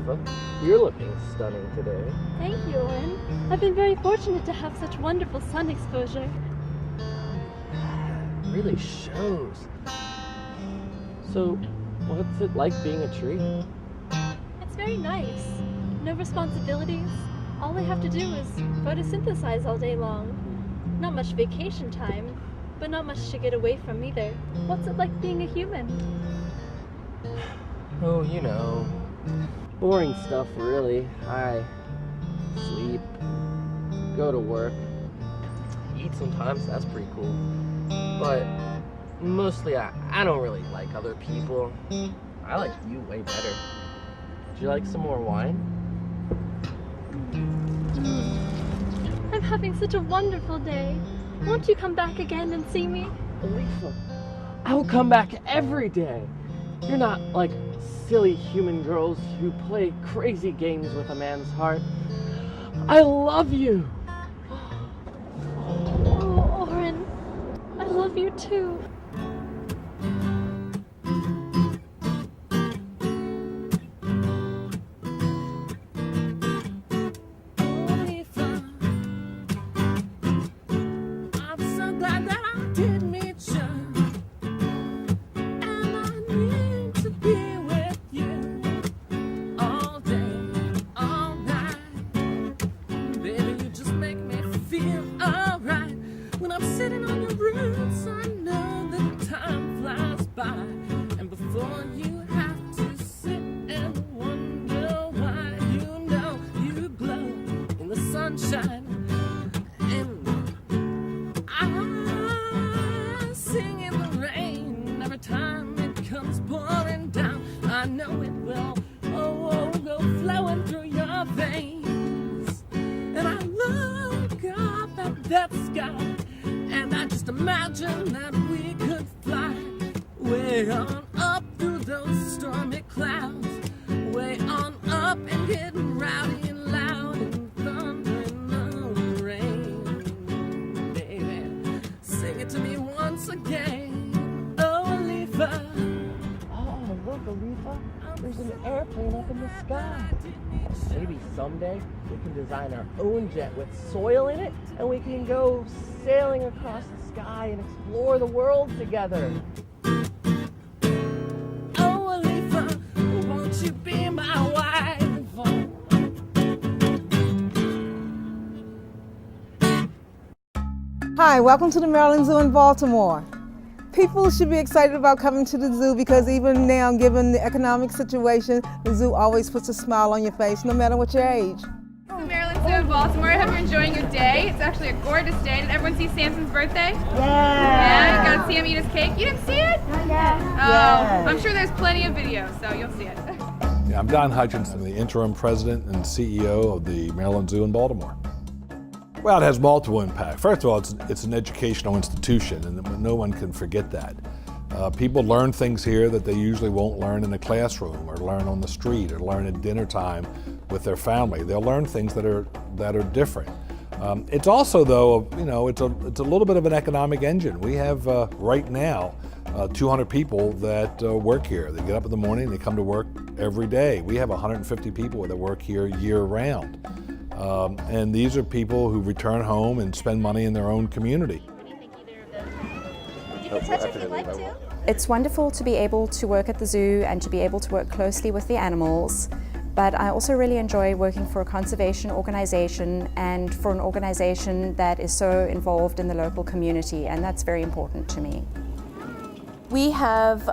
Alifa. You're looking stunning today. Thank you, Owen. I've been very fortunate to have such wonderful sun exposure. It really shows. So, what's it like being a tree? It's very nice. No responsibilities. All I have to do is photosynthesize all day long. Not much vacation time, but not much to get away from either. What's it like being a human? Oh, you know, boring stuff really. I sleep, go to work, eat sometimes, that's pretty cool. But mostly I don't really like other people. I like you way better. Would you like some more wine? I'm having such a wonderful day. Won't you come back again and see me? Alifa, I will come back every day. You're not like silly human girls who play crazy games with a man's heart. I love you. Oh, Oren, I love you too. I know it will, go flowing through your veins. And I look up at that sky, and I just imagine that we could fly way on up through those stormy clouds, way on up and getting rowdy and loud and thundering the rain. Baby, sing it to me once again. Oh, Alifa. Look, Alifa, there's an airplane up in the sky. Maybe someday we can design our own jet with soil in it, and we can go sailing across the sky and explore the world together. Oh, Alifa, won't you be my wife? Hi, welcome to the Maryland Zoo in Baltimore. People should be excited about coming to the zoo because even now, given the economic situation, the zoo always puts a smile on your face, no matter what your age. The Maryland Zoo in Baltimore. I hope you're enjoying your day. It's actually a gorgeous day. Did everyone see Samson's birthday? Yeah, you got to see him eat his cake. You didn't see it? Not yet. Oh, I'm sure there's plenty of videos, so you'll see it. Yeah, I'm Don Hutchinson, the interim president and CEO of the Maryland Zoo in Baltimore. Well, it has multiple impacts. First of all, it's an educational institution, and no one can forget that. People learn things here that they usually won't learn in a classroom, or learn on the street, or learn at dinner time with their family. They'll learn things that are different. It's also, though, it's a little bit of an economic engine. We have right now 200 people that work here. They get up in the morning, they come to work every day. We have 150 people that work here year-round. And these are people who return home and spend money in their own community. You can touch if you'd like to. It's wonderful to be able to work at the zoo and to be able to work closely with the animals, but I also really enjoy working for a conservation organization and for an organization that is so involved in the local community, and that's very important to me. We have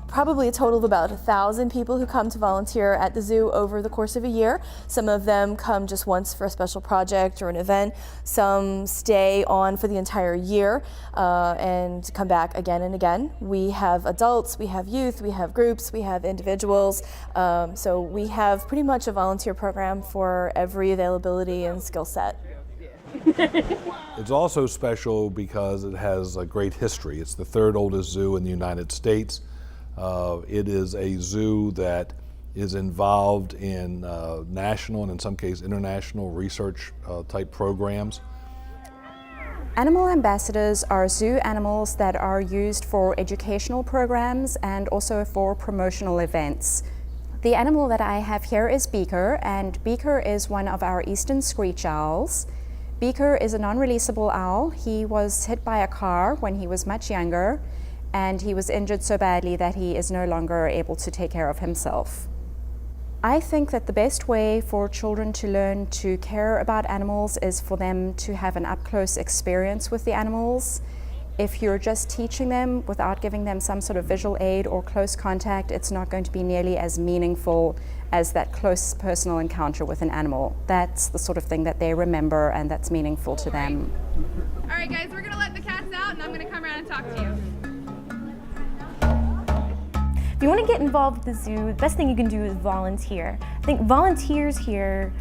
probably a total of about 1,000 people who come to volunteer at the zoo over the course of a year. Some of them come just once for a special project or an event. Some stay on for the entire year and come back again and again. We have adults, we have youth, we have groups, we have individuals. So we have pretty much a volunteer program for every availability and skill set. It's also special because it has a great history. It's the third oldest zoo in the United States. It is a zoo that is involved in national and in some cases international research type programs. Animal ambassadors are zoo animals that are used for educational programs and also for promotional events. The animal that I have here is Beaker, and Beaker is one of our eastern screech owls. Beaker is a non-releasable owl. He was hit by a car when he was much younger, and he was injured so badly that he is no longer able to take care of himself. I think that the best way for children to learn to care about animals is for them to have an up-close experience with the animals. If you're just teaching them without giving them some sort of visual aid or close contact, it's not going to be nearly as meaningful as that close personal encounter with an animal. That's the sort of thing that they remember and that's meaningful to them. All right, guys, we're gonna let the cats out and I'm gonna come around and talk to you. If you want to get involved with the zoo, the best thing you can do is volunteer. I think volunteers here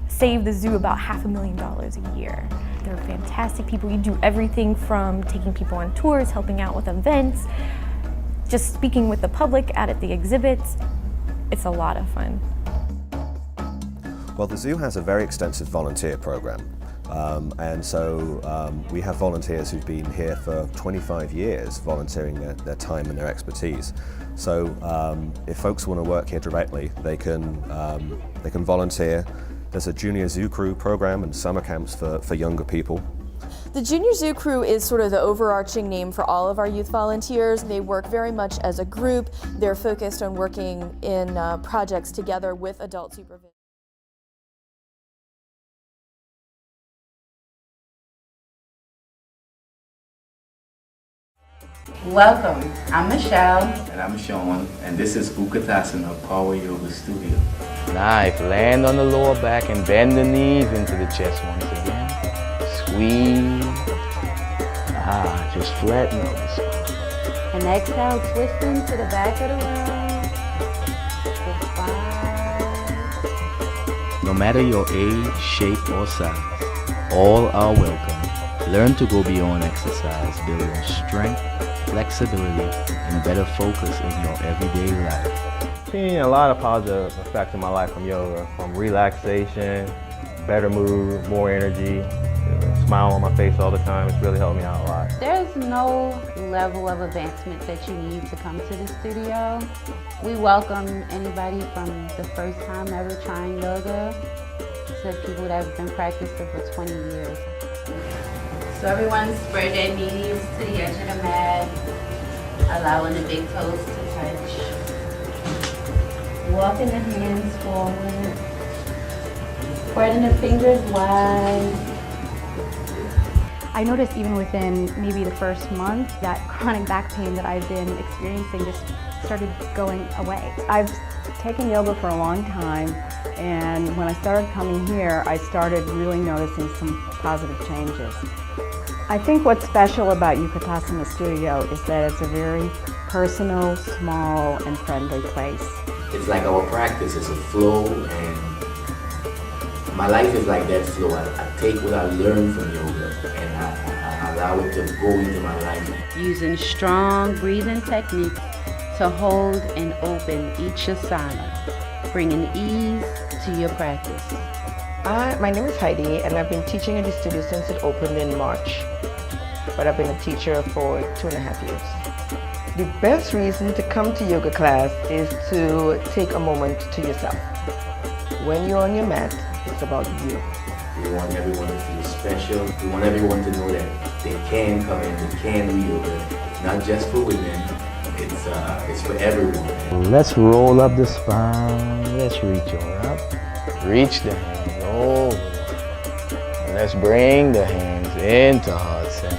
save the zoo about $500,000 a year. They're fantastic people. You do everything from taking people on tours, helping out with events, just speaking with the public out at the exhibits. It's a lot of fun. Well, the zoo has a very extensive volunteer program. And so we have volunteers who've been here for 25 years volunteering their time and their expertise. So if folks want to work here directly, they can volunteer. There's a junior zoo crew program and summer camps for younger people. The Junior Zoo Crew is sort of the overarching name for all of our youth volunteers. They work very much as a group. They're focused on working in projects together with adult supervision. Welcome, I'm Michelle. And I'm Sean, and this is Utkatasana Power Yoga Studio. Nice, land on the lower back and bend the knees into the chest once again. Squeeze. Just flatten out the spine. And exhale, twisting to the back of the room. 5. No matter your age, shape, or size, all are welcome. Learn to go beyond exercise, building strength, flexibility, and better focus in your everyday life. Seen a lot of positive effects in my life from yoga, from relaxation, better mood, more energy, smile on my face all the time. It's really helped me out a lot. There's no level of advancement that you need to come to the studio. We welcome anybody from the first time ever trying yoga to people that have been practicing for 20 years. So everyone spread their knees to the edge of the mat, allowing the big toes to touch. Walking the hands forward, spreading the fingers wide. I noticed even within maybe the first month that chronic back pain that I've been experiencing just started going away. I've taken yoga for a long time, and when I started coming here, I started really noticing some positive changes. I think what's special about Utkatasana Studio is that it's a very personal, small, and friendly place. It's like our practice is a flow, and my life is like that flow. I take what I learned from yoga and I allow it to go into my life. Using strong breathing techniques to hold and open each asana, bringing ease to your practice. My name is Heidi, and I've been teaching in the studio since it opened in March, but I've been a teacher for 2.5 years. The best reason to come to yoga class is to take a moment to yourself. When you're on your mat, it's about you. We want everyone to feel special. We want everyone to know that they can come in, they can do yoga. It's not just for women, it's for everyone. Let's roll up the spine. Let's reach on up. Reach the hands over. And let's bring the hands into heart center.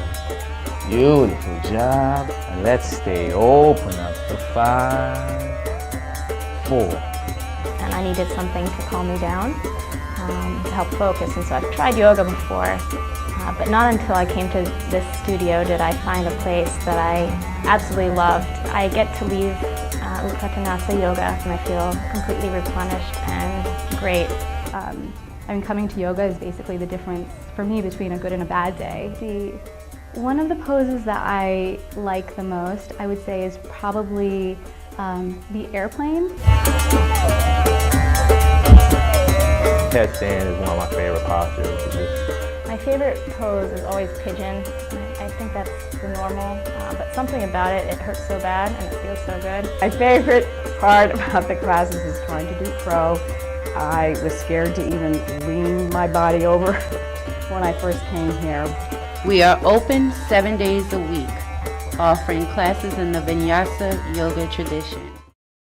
Beautiful job. And let's stay open up for 5, 4. And I needed something to calm me down, to help focus. And so I've tried yoga before, but not until I came to this studio did I find a place that I absolutely loved. I get to leave Utkatasana yoga and I feel completely replenished and great. Coming to yoga is basically the difference for me between a good and a bad day. One of the poses that I like the most, I would say, is probably the airplane. Headstand is one of my favorite postures. My favorite pose is always pigeon. I think that's than normal, but something about it, it hurts so bad and it feels so good. My favorite part about the classes is trying to do crow. I was scared to even lean my body over when I first came here. We are open 7 days a week, offering classes in the Vinyasa yoga tradition.